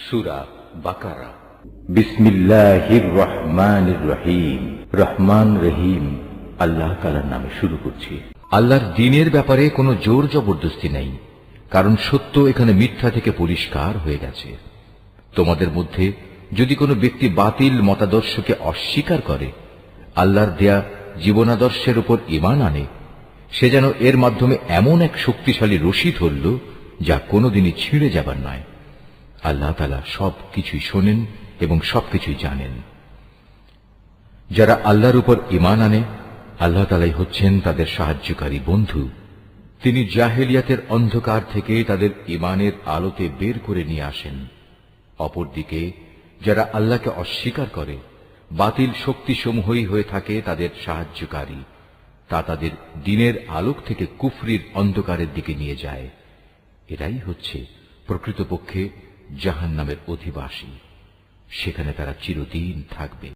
সূরা বাকারা। বিসমিল্লাহির রহমানির রহিম। রহমান রহিম আল্লাহ তাআলার নামে শুরু করছি। আল্লাহর দ্বীনের ব্যাপারে কোনো জোর জবরদস্তি নেই, কারণ সত্য এখানে মিথ্যা থেকে পরিষ্কার হয়ে গেছে। তোমাদের মধ্যে যদি কোনো ব্যক্তি বাতিল মতাদর্শকে অস্বীকার করে আল্লাহর দেয়া জীবনাদর্শের উপর ঈমান আনে, সে যেন এর মাধ্যমে এমন এক শক্তিশালী রশি ধরল যা কোনোদিনই ছিঁড়ে যাবার নয়। আল্লাহ তাআলা সবকিছুই শোনেন এবং সবকিছুই জানেন। যারা আল্লাহর উপর ঈমান আনে আল্লাহ তাআলাই হচ্ছেন তাদের সাহায্যকারী বন্ধু। তিনি জাহেলিয়াতের অন্ধকার থেকে তাদের ঈমানের আলোতে বের করে নিয়ে আসেন। অপরদিকে যারা আল্লাহকে অস্বীকার করে বাতিল শক্তিসমূহই হয়ে থাকে তাদের সাহায্যকারী, তা তাদের দ্বীনের আলোক থেকে কুফরির অন্ধকারের দিকে নিয়ে যায়। এরাই হচ্ছে প্রকৃতপক্ষে জাহান্নামের অধিবাসী, সেখানে তারা চিরদিন থাকবে।